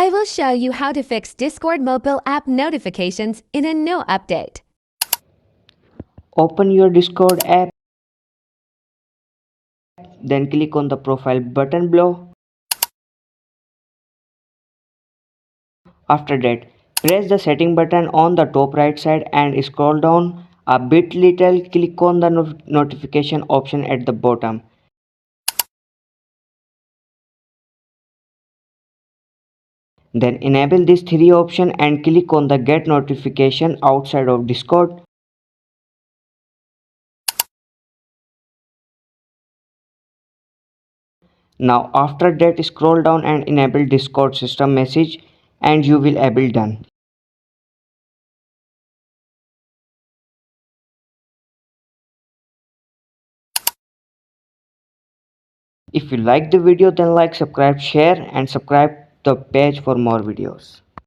I will show you how to fix Discord mobile app notifications in a new update. Open your Discord app, then click on the profile button below. After that, press the setting button on the top right side and scroll down a bit little. Click on the notification option at the bottom. Then enable this three option and click on the get notification outside of Discord. Now after that, scroll down and enable Discord system message and you will able done. If you like the video, then like, subscribe, share and subscribe the page for more videos.